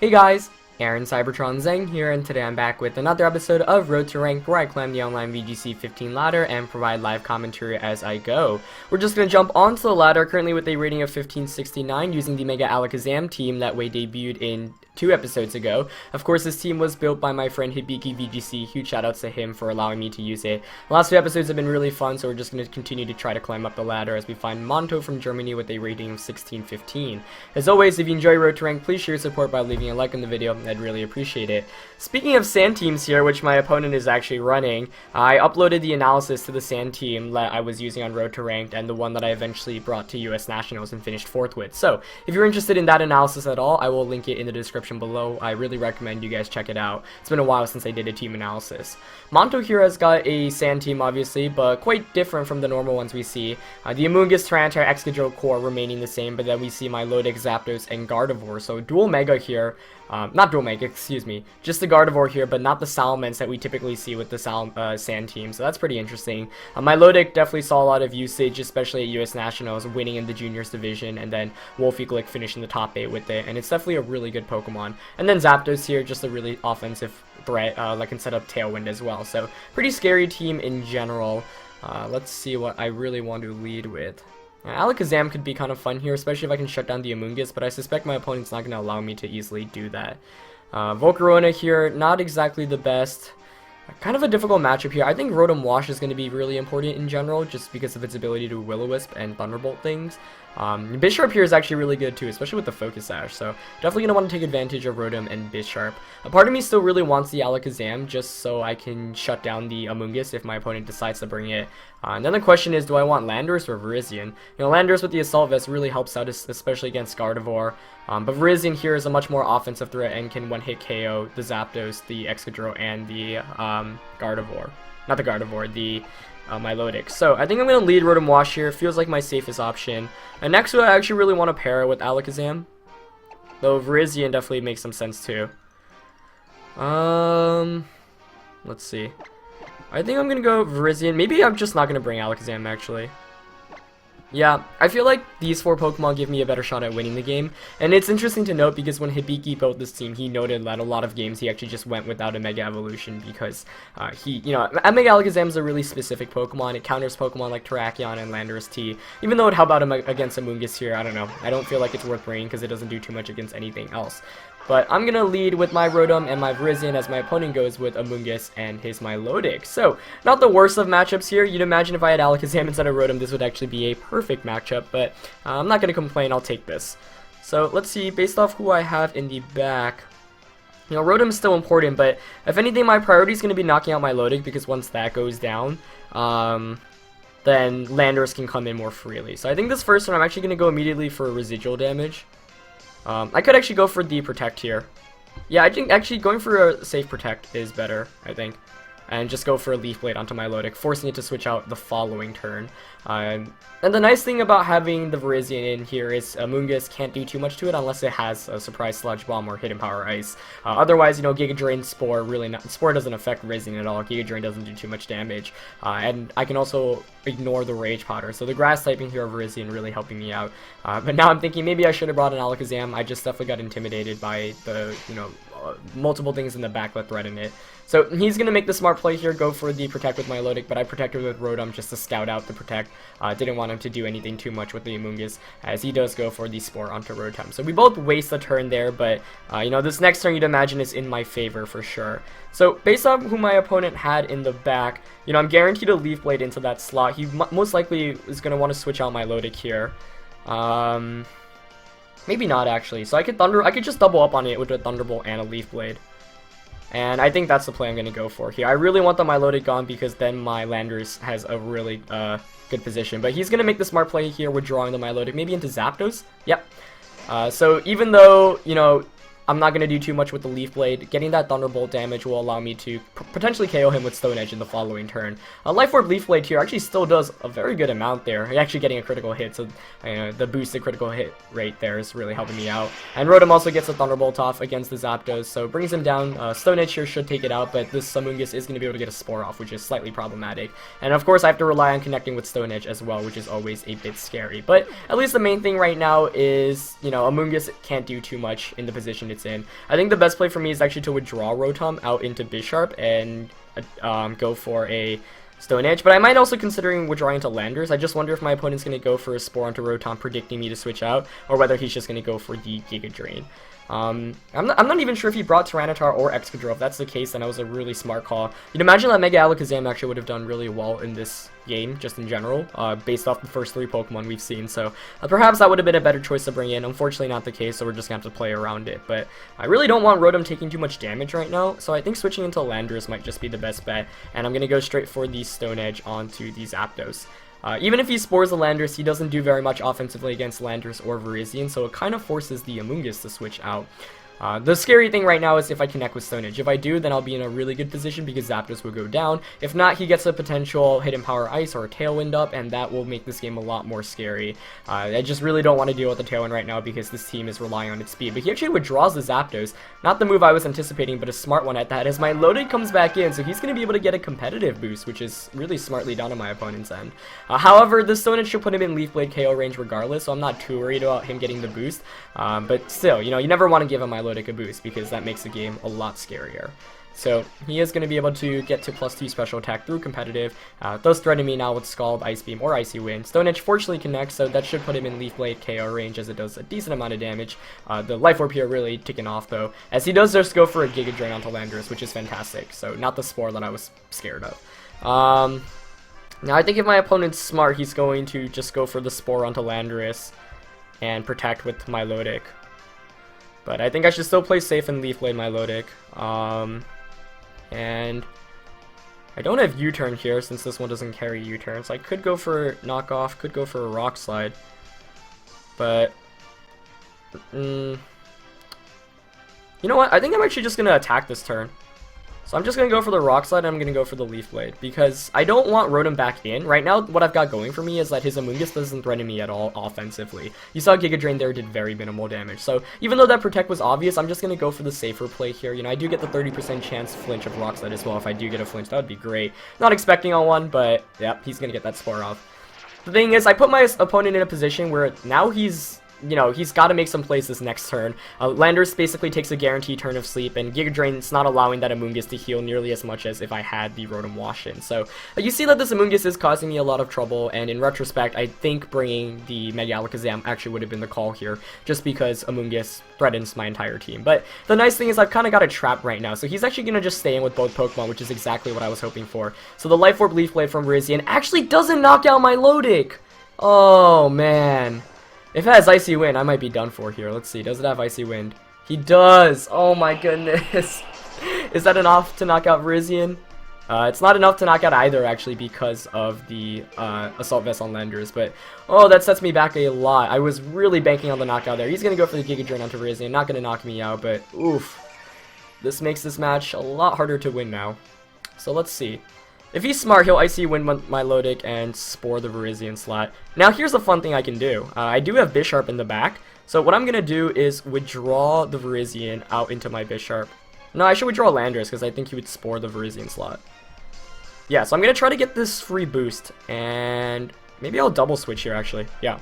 Hey guys, Aaron Cybertron Zeng here, and today I'm back with another episode of Road to Rank, where I climb the online VGC 15 ladder and provide live commentary as I go. We're just going to jump onto the ladder, currently with a rating of 1569, using the Mega Alakazam team that way debuted in 2 episodes ago. Of course, this team was built by my friend Hibiki VGC. Huge shoutouts to him for allowing me to use it. The last 2 episodes have been really fun, so we're just going to continue to try to climb up the ladder as we find Manto from Germany with a rating of 1615. As always, if you enjoy Road to Rank, please share your support by leaving a like on the video. I'd really appreciate it. Speaking of sand teams here, which my opponent is actually running, I uploaded the analysis to the sand team that I was using on Road to Rank and the one that I eventually brought to US Nationals and finished 4th with. So, if you're interested in that analysis at all, I will link it in the description below. I really recommend you guys check it out. It's been a while since I did a team analysis. Manto here has got a sand team, obviously, but quite different from the normal ones we see. The Amoonguss, Tyranitar, Excadrill core remaining the same, but then we see Milotic, Zapdos, and Gardevoir. So dual Mega here. Not dual Mega, excuse me. Just the Gardevoir here, but not the Salamence that we typically see with the sand team. So that's pretty interesting. Milotic definitely saw a lot of usage, especially at US Nationals, winning in the Juniors division, and then Wolfiglick finishing the top 8 with it. And it's definitely a really good Pokemon. And then Zapdos here, just a really offensive threat, like can set up Tailwind as well. So pretty scary team in general. Let's see what I really want to lead with. Alakazam could be kind of fun here, especially if I can shut down the Amoonguss, but I suspect my opponent's not going to allow me to easily do that. Volcarona here, not exactly the best. Kind of a difficult matchup here. I think Rotom Wash is going to be really important in general, just because of its ability to Will-O-Wisp and Thunderbolt things. Bisharp here is actually really good too, especially with the Focus Sash, so definitely going to want to take advantage of Rotom and Bisharp. A part of me still really wants the Alakazam, just so I can shut down the Amoonguss if my opponent decides to bring it. And then the question is, do I want Landorus or Virizion? You know, Landorus with the Assault Vest really helps out, especially against Gardevoir. But Virizion here is a much more offensive threat and can one-hit KO the Zapdos, the Excadrill, and the Gardevoir. Not the Gardevoir, the Milotic. So I think I'm going to lead Rotom Wash here. Feels like my safest option. And next I actually really want to pair it with Alakazam. Though Virizion definitely makes some sense too. Let's see. I think I'm going to go Virizion. Maybe I'm just not going to bring Alakazam actually. Yeah, I feel like these 4 Pokemon give me a better shot at winning the game, and it's interesting to note because when Hibiki built this team, he noted that a lot of games he actually just went without a Mega Evolution because Mega Alakazam is a really specific Pokemon. It counters Pokemon like Terrakion and Landorus T. Even though it helped out him against Amoonguss here, I don't know. I don't feel like it's worth bringing because it doesn't do too much against anything else. But I'm going to lead with my Rotom and my Virizion as my opponent goes with Amoonguss and his Milotic. So, not the worst of matchups here. You'd imagine if I had Alakazam instead of Rotom, this would actually be a perfect matchup. But I'm not going to complain. I'll take this. So, let's see. Based off who I have in the back, you know, Rotom is still important. But if anything, my priority is going to be knocking out Milotic because once that goes down, then Landorus can come in more freely. So, I think this first one, I'm actually going to go immediately for residual damage. I could actually go for the Protect here. Yeah, I think actually going for a safe Protect is better, I think. And just go for a Leaf Blade onto Milotic, forcing it to switch out the following turn. And the nice thing about having the Virizion in here is Amoonguss can't do too much to it unless it has a Surprise Sludge Bomb or Hidden Power Ice. Otherwise, you know, Giga Drain, Spore Spore doesn't affect Virizion at all. Giga Drain doesn't do too much damage. And I can also ignore the Rage Powder. So the Grass typing here of Virizion really helping me out. But now I'm thinking maybe I should have brought an Alakazam. I just definitely got intimidated by the, you know, multiple things in the back that threaten it. So he's going to make the smart play here, go for the Protect with Milotic, but I protected with Rotom just to scout out the Protect. Didn't want him to do anything too much with the Amoonguss, as he does go for the Spore onto Rotom. So we both waste a turn there, but you know, this next turn you'd imagine is in my favor for sure. So based on who my opponent had in the back, you know, I'm guaranteed a Leaf Blade into that slot. He most likely is going to want to switch out Milotic here. Maybe not actually. So I could just double up on it with a Thunderbolt and a Leaf Blade. And I think that's the play I'm going to go for here. I really want the Milotic gone because then my Landorus has a really good position. But he's going to make the smart play here, withdrawing the Milotic, maybe into Zapdos. Yep. So even though, you know, I'm not going to do too much with the Leaf Blade, getting that Thunderbolt damage will allow me to potentially KO him with Stone Edge in the following turn. Life Orb Leaf Blade here actually still does a very good amount there, actually getting a critical hit, so the boosted critical hit rate there is really helping me out. And Rotom also gets a Thunderbolt off against the Zapdos, so brings him down. Stone Edge here should take it out, but this Amoonguss is going to be able to get a Spore off, which is slightly problematic. And of course I have to rely on connecting with Stone Edge as well, which is always a bit scary. But at least the main thing right now is, you know, Amoonguss can't do too much in the position it's it's in. I think the best play for me is actually to withdraw Rotom out into Bisharp and go for a Stone Edge, but I might also considering withdrawing into Landers. I just wonder if my opponent's going to go for a Spore onto Rotom, predicting me to switch out, or whether he's just going to go for the Giga Drain. I'm not even sure if he brought Tyranitar or Excadrill. If that's the case, then that was a really smart call. You'd imagine that Mega Alakazam actually would have done really well in this game, just in general, based off the first 3 Pokemon we've seen. So perhaps that would have been a better choice to bring in. Unfortunately, not the case, so we're just going to have to play around it. But I really don't want Rotom taking too much damage right now, so I think switching into Landorus might just be the best bet. And I'm going to go straight for the Stone Edge onto the Zapdos. Even if he spores the Landorus, he doesn't do very much offensively against Landorus or Virizion, so it kind of forces the Amoonguss to switch out. The scary thing right now is if I connect with Stone Edge. If I do, then I'll be in a really good position because Zapdos will go down. If not, he gets a potential Hidden Power Ice or a Tailwind up, and that will make this game a lot more scary. I just really don't want to deal with the Tailwind right now because this team is relying on its speed. But he actually withdraws the Zapdos. Not the move I was anticipating, but a smart one at that, as my loaded comes back in, so he's going to be able to get a competitive boost, which is really smartly done on my opponent's end. However, the Stone Edge should put him in Leaf Blade KO range regardless, so I'm not too worried about him getting the boost. But still, you never want to give him my loaded a boost because that makes the game a lot scarier. So he is going to be able to get to +2 special attack through competitive. Does threaten me now with Scald, Ice Beam, or Icy Wind. Stone Edge fortunately connects, so that should put him in Leaf Blade KO range as it does a decent amount of damage. The Life Orb here really ticking off though, as he does just go for a Giga Drain onto Landorus, which is fantastic. So not the Spore that I was scared of. Now I think if my opponent's smart, he's going to just go for the Spore onto Landorus and protect with Milotic. But I think I should still play safe and Leaf Blade Milotic. And I don't have U-turn here since this one doesn't carry U-turn. So I could go for knockoff, could go for a Rock Slide. But you know what? I think I'm actually just going to attack this turn. So I'm just going to go for the Rock Slide and I'm going to go for the Leaf Blade because I don't want Rotom back in. Right now, what I've got going for me is that his Amoonguss doesn't threaten me at all offensively. You saw Giga Drain there did very minimal damage. So even though that Protect was obvious, I'm just going to go for the safer play here. I do get the 30% chance flinch of Rock Slide as well. If I do get a flinch, that would be great. Not expecting on one, but yep, he's going to get that Spore off. The thing is, I put my opponent in a position where now he's got to make some plays this next turn. Landorus basically takes a guaranteed turn of sleep, and Giga Drain's not allowing that Amoonguss to heal nearly as much as if I had the Rotom Wash in. So you see that this Amoonguss is causing me a lot of trouble, and in retrospect, I think bringing the Mega Alakazam actually would have been the call here, just because Amoonguss threatens my entire team. But the nice thing is I've kind of got a trap right now, so he's actually going to just stay in with both Pokemon, which is exactly what I was hoping for. So the Life Orb Leaf Blade from Virizion actually doesn't knock out my Milotic! Oh, man. If it has Icy Wind, I might be done for here. Let's see. Does it have Icy Wind? He does! Oh my goodness. Is that enough to knock out Virizion? It's not enough to knock out either, actually, because of the Assault Vest on Landorus. But, oh, that sets me back a lot. I was really banking on the knockout there. He's going to go for the Giga Drain onto Virizion. Not going to knock me out, but oof. This makes this match a lot harder to win now. So let's see. If he's smart, he'll Icy Wind Milotic and Spore the Virizion slot. Now, here's the fun thing I can do. I do have Bisharp in the back, so what I'm going to do is withdraw the Virizion out into my Bisharp. No, I should withdraw Landorus, because I think he would Spore the Virizion slot. Yeah, so I'm going to try to get this free boost, and maybe I'll double switch here, actually. Yeah.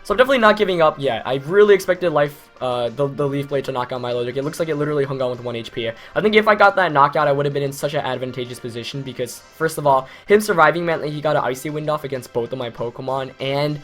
So I'm definitely not giving up yet. I really expected the Leaf Blade to knock out Milotic. It looks like it literally hung on with 1 HP. I think if I got that knockout, I would have been in such an advantageous position because, first of all, him surviving meant that he got an Icy Wind off against both of my Pokemon, and,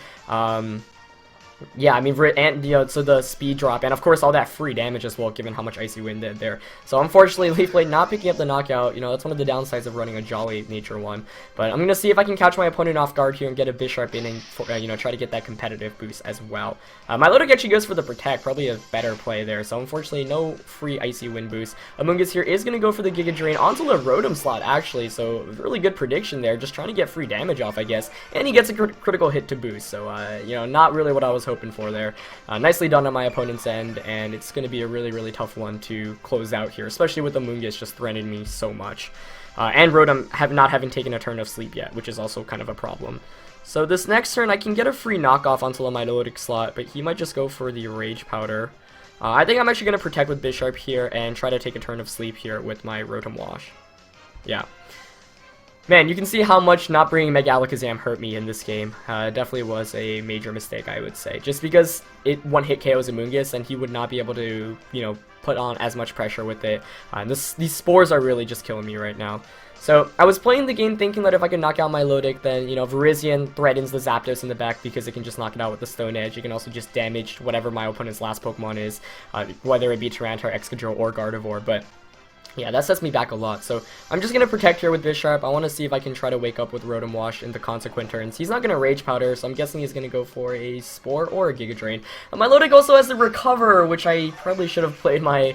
yeah, I mean, so the speed drop, and of course all that free damage as well, given how much Icy Wind did there. So unfortunately, Leaf Blade not picking up the knockout, that's one of the downsides of running a Jolly Nature one. But I'm going to see if I can catch my opponent off guard here and get a Bisharp in and, try to get that competitive boost as well. Milotic actually goes for the Protect, probably a better play there. So unfortunately, no free Icy Wind boost. Amoonguss here is going to go for the Giga Drain onto the Rotom slot, actually. So really good prediction there, just trying to get free damage off, I guess. And he gets a critical hit to boost. So, not really what I was hoping for there. Nicely done on my opponent's end, and it's going to be a really, really tough one to close out here, especially with the Amoonguss just threatening me so much. And Rotom not having taken a turn of sleep yet, which is also kind of a problem. So this next turn, I can get a free knockoff onto the Milotic slot, but he might just go for the Rage Powder. I think I'm actually going to protect with Bisharp here and try to take a turn of sleep here with my Rotom Wash. Yeah. Man, you can see how much not bringing Mega Alakazam hurt me in this game. It definitely was a major mistake, I would say. Just because it one-hit KOs Amoonguss, and he would not be able to, you know, put on as much pressure with it. These spores are really just killing me right now. So, I was playing the game thinking that if I could knock out my Milotic, then, you know, Virizion threatens the Zapdos in the back because it can just knock it out with the Stone Edge. It can also just damage whatever my opponent's last Pokemon is, whether it be Tyranitar, Excadrill, or Gardevoir, but yeah, that sets me back a lot. So I'm just going to protect here with Bisharp. I want to see if I can try to wake up with Rotom Wash in the consequent turns. He's not going to Rage Powder, so I'm guessing he's going to go for a Spore or a Giga Drain. My Milotic also has the Recover, which I probably should have played my,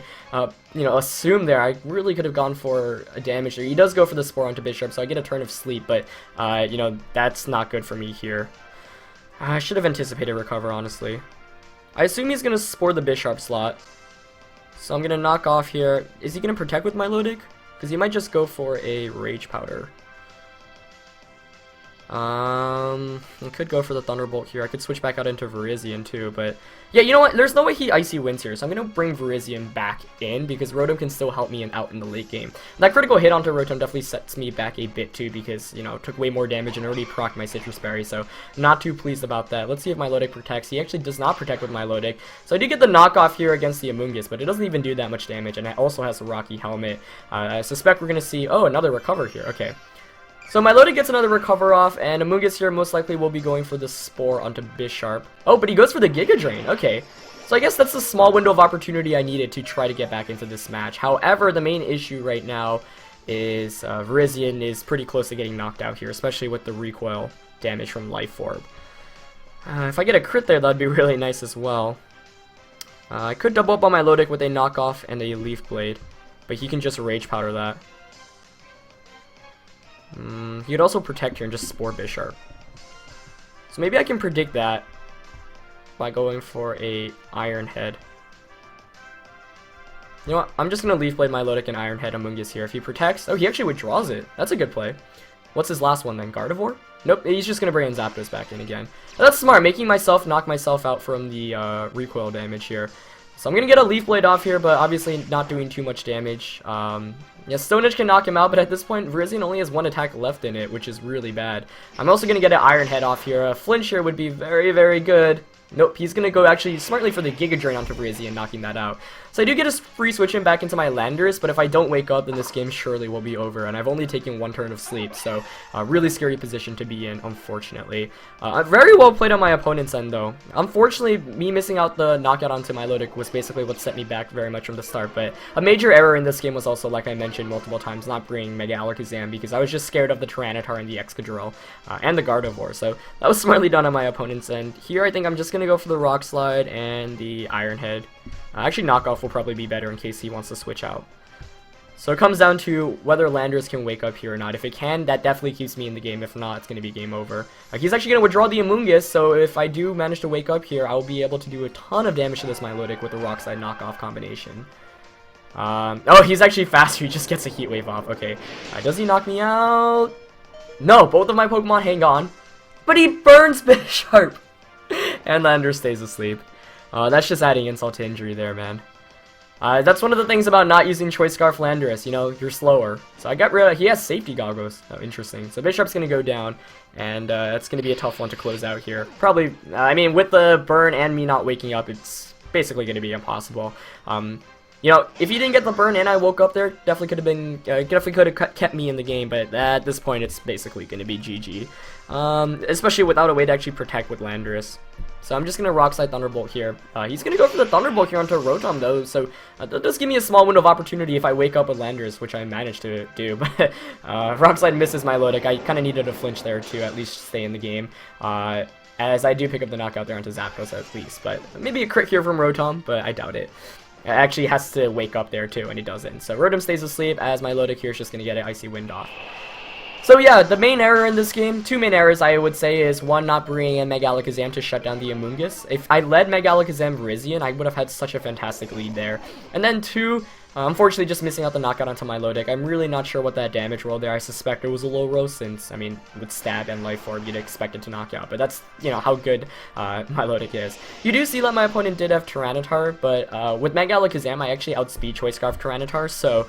you know, assume there. I really could have gone for a damage there. He does go for the Spore onto Bisharp, so I get a turn of Sleep, but, you know, that's not good for me here. I should have anticipated Recover, honestly. I assume he's going to Spore the Bisharp slot. So I'm going to knock off here. Is he going to protect with Milotic? Because he might just go for a Rage Powder. I could go for the Thunderbolt here. I could switch back out into Virizion too, but yeah, you know what? There's no way he Icy wins here, so I'm going to bring Virizion back in because Rotom can still help me out in the late game. That critical hit onto Rotom definitely sets me back a bit too because, you know, it took way more damage and already procced my Citrus Berry, so not too pleased about that. Let's see if Milotic protects. He actually does not protect with Milotic, so I do get the knockoff here against the Amoonguss, but it doesn't even do that much damage, and it also has a Rocky Helmet. I suspect we're going to see, oh, another Recover here. Okay. So Milotic gets another Recover off, and Amoonguss here most likely will be going for the Spore onto Bisharp. Oh, but he goes for the Giga Drain. Okay. So I guess that's the small window of opportunity I needed to try to get back into this match. However, the main issue right now is Virizion is pretty close to getting knocked out here, especially with the recoil damage from Life Orb. If I get a crit there, that'd be really nice as well. I could double up on my Milotic with a knockoff and a Leaf Blade, but he can just Rage Powder that. He could also protect here and just Spore Bisharp. So maybe I can predict that by going for a Iron Head. You know what? I'm just going to Leaf Blade Milotic and Iron Head Amoonguss here. If he protects... Oh, he actually withdraws it. That's a good play. What's his last one then? Gardevoir? Nope, he's just going to bring in Zapdos back in again. That's smart, making myself knock myself out from the recoil damage here. So I'm going to get a Leaf Blade off here, but obviously not doing too much damage. Yeah, Stone Edge can knock him out, but at this point, Virizion only has one attack left in it, which is really bad. I'm also going to get an Iron Head off here. A Flinch here would be very, very good. Nope, he's going to go actually smartly for the Giga Drain onto Virizion, knocking that out. So I do get a free switch in back into my Landorus, but if I don't wake up, then this game surely will be over, and I've only taken one turn of sleep, so a really scary position to be in, unfortunately. Very well played on my opponent's end, though. Unfortunately, me missing out the knockout onto Milotic was basically what set me back very much from the start, but a major error in this game was also, like I mentioned multiple times, not bringing Mega Alakazam, because I was just scared of the Tyranitar and the Excadrill, and the Gardevoir, so that was smartly done on my opponent's end. Here, I think I'm just going to go for the Rock Slide and the Iron Head. Actually, Knockoff will probably be better in case he wants to switch out. So it comes down to whether Landorus can wake up here or not. If it can, that definitely keeps me in the game. If not, it's going to be game over. He's actually going to withdraw the Amoonguss, so if I do manage to wake up here, I'll be able to do a ton of damage to this Milotic with the Rock Slide Knockoff combination. Oh, he's actually faster. He just gets a Heat Wave off. Okay. Does he knock me out? No, both of my Pokemon hang on. But he burns Bisharp! And Landorus stays asleep. That's just adding insult to injury there, man. That's one of the things about not using Choice Scarf Landorus, you know, you're slower. So I got rid of, he has Safety Goggles. Oh, interesting. So Bisharp's going to go down, and that's going to be a tough one to close out here. Probably, I mean, with the burn and me not waking up, it's basically going to be impossible. You know, if he didn't get the burn and I woke up there, definitely could have been, definitely could have kept me in the game, but at this point, it's basically going to be GG. Especially without a way to actually protect with Landorus. So I'm just going to Rock Slide Thunderbolt here. He's going to go for the Thunderbolt here onto Rotom, though, so that does give me a small window of opportunity if I wake up with Landorus, which I managed to do. But Rock Slide misses my Milotic. I kind of needed a flinch there to at least stay in the game. As I do pick up the knockout there onto Zapdos at least. But maybe a crit here from Rotom, but I doubt it. It actually has to wake up there too, and he doesn't. So Rotom stays asleep, as my Milotic here is just going to get an Icy Wind off. So yeah, the main error in this game, two main errors I would say, is one, not bringing in Mega Alakazam to shut down the Amoonguss. If I led Mega Alakazam Virizion, I would have had such a fantastic lead there. And then two, Unfortunately, just missing out the knockout onto Milotic. I'm really not sure what that damage roll there. I suspect it was a low roll since, I mean, with Stab and Life Orb, you'd expect it to knock out. But that's, you know, how good Milotic is. You do see that my opponent did have Tyranitar, but with Mega Alakazam, I actually outspeed Choice Scarf Tyranitar. So,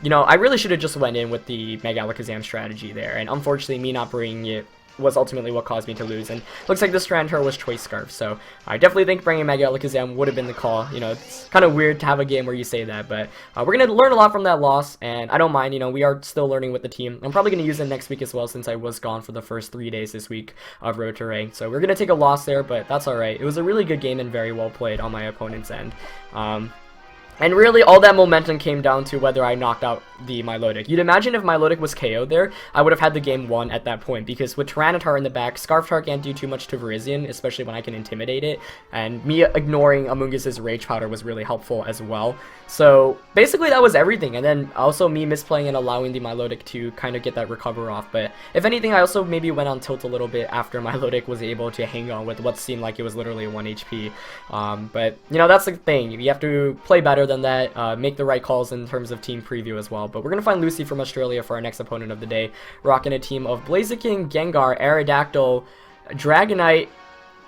you know, I really should have just went in with the Mega Alakazam strategy there. And unfortunately, me not bringing it was ultimately what caused me to lose, and looks like this Tyranitar was Choice Scarf, so I definitely think bringing Mega Alakazam would have been the call. You know, it's kind of weird to have a game where you say that, but we're going to learn a lot from that loss, and I don't mind. You know, we are still learning with the team. I'm probably going to use it next week as well, since I was gone for the first 3 days this week of Road to Rank, so we're going to take a loss there, but that's alright. It was a really good game and very well played on my opponent's end. And really, all that momentum came down to whether I knocked out the Milotic. You'd imagine if Milotic was KO'd there, I would have had the game won at that point, because with Tyranitar in the back, Scarftar can't do too much to Virizion, especially when I can intimidate it, and me ignoring Amoonguss's Rage Powder was really helpful as well. So, basically that was everything, and then also me misplaying and allowing the Milotic to kind of get that recover off, but if anything, I also maybe went on tilt a little bit after Milotic was able to hang on with what seemed like it was literally 1 HP. But, you know, that's the thing, you have to play better than that, make the right calls in terms of team preview as well. But we're going to find Lucy from Australia for our next opponent of the day, rocking a team of Blaziken, Gengar, Aerodactyl, Dragonite,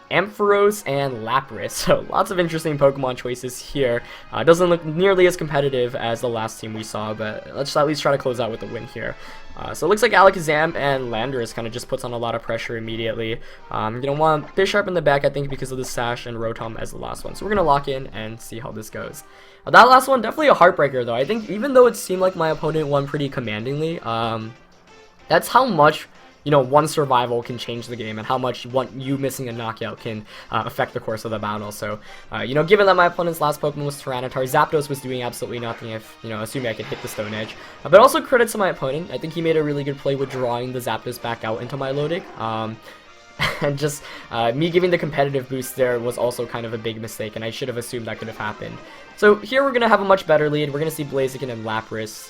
Ampharos, and Lapras. So lots of interesting Pokemon choices here. Doesn't look nearly as competitive as the last team we saw, but let's at least try to close out with a win here. So it looks like Alakazam and Landorus kind of just puts on a lot of pressure immediately. You don't want Bisharp in the back, I think, because of the Sash, and Rotom as the last one. So we're going to lock in and see how this goes. That last one, definitely a heartbreaker, though. I think even though it seemed like my opponent won pretty commandingly, that's how much, you know, one survival can change the game, and how much you missing a knockout can affect the course of the battle. So, you know, given that my opponent's last Pokemon was Tyranitar, Zapdos was doing absolutely nothing if, you know, assuming I could hit the Stone Edge. But also credit to my opponent. I think he made a really good play with drawing the Zapdos back out into Milotic. And just me giving the competitive boost there was also kind of a big mistake, and I should have assumed that could have happened. So here we're going to have a much better lead. We're going to see Blaziken and Lapras.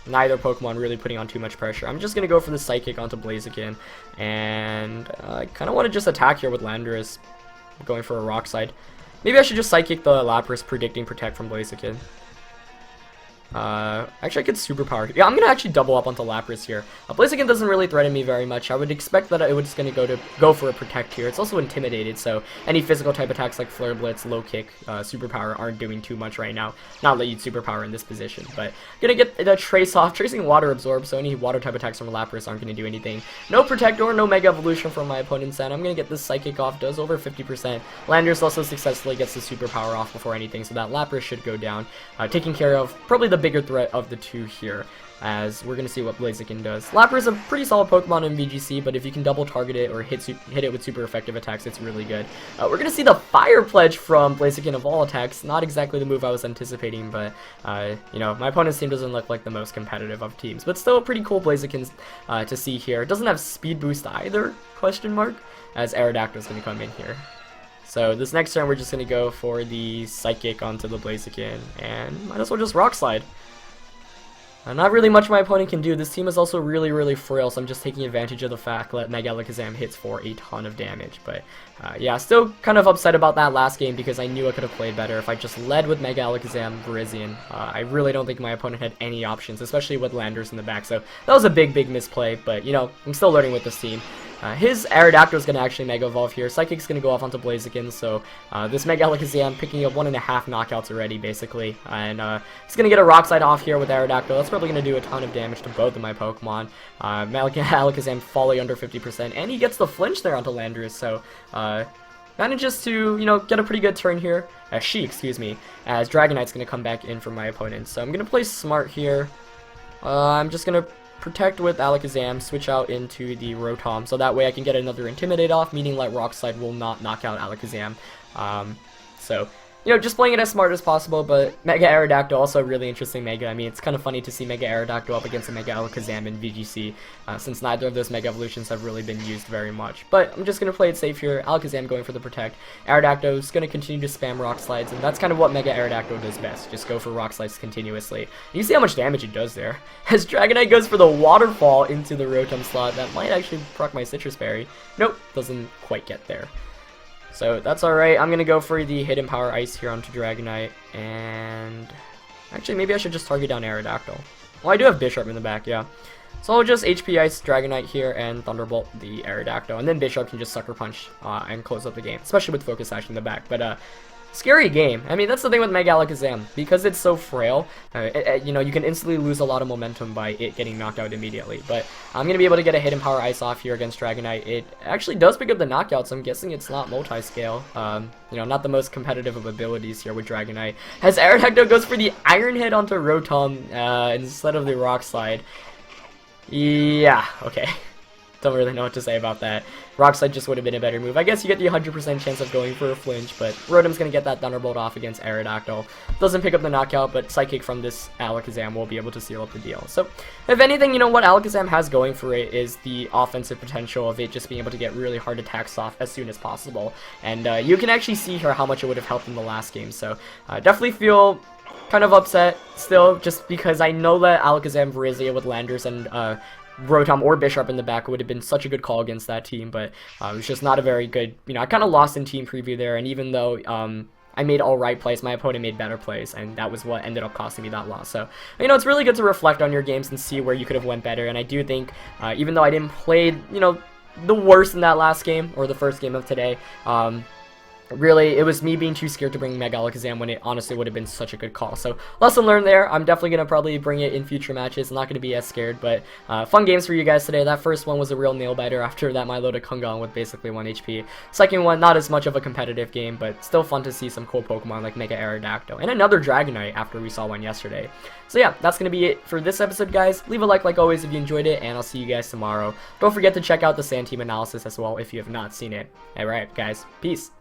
Neither Pokemon really putting on too much pressure. I'm just going to go for the Psychic onto Blaziken, and I kind of want to just attack here with Landorus, going for a Rock Slide. Maybe I should just Psychic the Lapras, predicting Protect from Blaziken. Actually I could Superpower. Yeah, I'm gonna actually double up onto Lapras here. Blaziken doesn't really threaten me very much. I would expect that it was just gonna go for a Protect here. It's also intimidated, so any physical type attacks like Flare Blitz, Low Kick, Superpower aren't doing too much right now. Not that you'd Superpower in this position, but gonna get the Trace off. Tracing Water Absorb, so any Water type attacks from Lapras aren't gonna do anything. No Protector, no Mega Evolution from my opponent's end. I'm gonna get this Psychic off. Does over 50%. Landorus also successfully gets the Superpower off before anything, so that Lapras should go down, taking care of probably the bigger threat of the two here, as we're going to see what Blaziken does. Lapras is a pretty solid Pokemon in VGC, but if you can double target it or hit it with super effective attacks, it's really good. We're going to see the Fire Pledge from Blaziken of all attacks. Not exactly the move I was anticipating, but you know, my opponent's team doesn't look like the most competitive of teams, but still a pretty cool Blaziken to see here. It doesn't have Speed Boost either, question mark, as Aerodactyl is going to come in here. So this next turn, we're just going to go for the Psychic onto the Blaziken, and might as well just Rock Slide. Not really much my opponent can do. This team is also really, really frail, so I'm just taking advantage of the fact that Mega Alakazam hits for a ton of damage. But yeah, still kind of upset about that last game because I knew I could have played better if I just led with Mega Alakazam Virizion. I really don't think my opponent had any options, especially with Landorus in the back. So that was a big, big misplay, but you know, I'm still learning with this team. His Aerodactyl is going to actually Mega Evolve here. Psychic's going to go off onto Blaziken, so this Mega Alakazam picking up 1.5 knockouts already, basically. And he's going to get a Rock Slide off here with Aerodactyl. That's probably going to do a ton of damage to both of my Pokemon. Alakazam fully under 50%, and he gets the flinch there onto Landorus, so manages to, you know, get a pretty good turn here. Excuse me, as Dragonite's going to come back in for my opponent. So I'm going to play smart here. I'm just going to Protect with Alakazam, switch out into the Rotom, so that way I can get another Intimidate off, meaning like Rock Slide will not knock out Alakazam. So, you know, just playing it as smart as possible, but Mega Aerodactyl, also really interesting Mega. I mean, it's kind of funny to see Mega Aerodactyl up against a Mega Alakazam in VGC, since neither of those Mega Evolutions have really been used very much. But I'm just going to play it safe here. Alakazam going for the Protect. Aerodactyl is going to continue to spam Rock Slides, and that's kind of what Mega Aerodactyl does best. Just go for Rock Slides continuously. And you see how much damage it does there. As Dragonite goes for the Waterfall into the Rotom slot, that might actually proc my Citrus Berry. Nope, doesn't quite get there. So that's alright. I'm going to go for the Hidden Power Ice here onto Dragonite, and I Actually, maybe I should just target down Aerodactyl. Well, I do have Bisharp in the back, yeah. So I'll just HP Ice Dragonite here and Thunderbolt the Aerodactyl, and then Bisharp can just Sucker Punch and close up the game, especially with Focus Sash in the back. But scary game. I mean, that's the thing with Mega Alakazam. Because it's so frail, you know, you can instantly lose a lot of momentum by it getting knocked out immediately. But I'm going to be able to get a Hidden Power Ice off here against Dragonite. It actually does pick up the knockout, so I'm guessing it's not multi-scale. You know, not the most competitive of abilities here with Dragonite. As Aerodactyl goes for the Iron Head onto Rotom instead of the Rock Slide. Yeah, okay. Don't really know what to say about that. Rock Slide just would have been a better move. I guess you get the 100% chance of going for a flinch, but Rotom's going to get that Thunderbolt off against Aerodactyl. Doesn't pick up the knockout, but Psychic from this Alakazam will be able to seal up the deal. So, if anything, you know, what Alakazam has going for it is the offensive potential of it just being able to get really hard attacks off as soon as possible. And you can actually see here how much it would have helped in the last game. So, definitely feel kind of upset still, just because I know that Alakazam, Virizia with Landers and Rotom or Bisharp in the back would have been such a good call against that team, but it was just not a very good, you know, I kind of lost in team preview there, and even though I made all right plays, my opponent made better plays, and that was what ended up costing me that loss. So, you know, it's really good to reflect on your games and see where you could have went better, and I do think, even though I didn't play, you know, the worst in that last game, or the first game of today, really, it was me being too scared to bring Mega Alakazam when it honestly would have been such a good call. So, lesson learned there. I'm definitely going to probably bring it in future matches. I'm not going to be as scared, but fun games for you guys today. That first one was a real nail-biter after that Milotic Kungon with basically 1 HP. Second one, not as much of a competitive game, but still fun to see some cool Pokemon like Mega Aerodactyl. And another Dragonite after we saw one yesterday. So yeah, that's going to be it for this episode, guys. Leave a like always if you enjoyed it, and I'll see you guys tomorrow. Don't forget to check out the Sand Team analysis as well if you have not seen it. Alright, guys. Peace.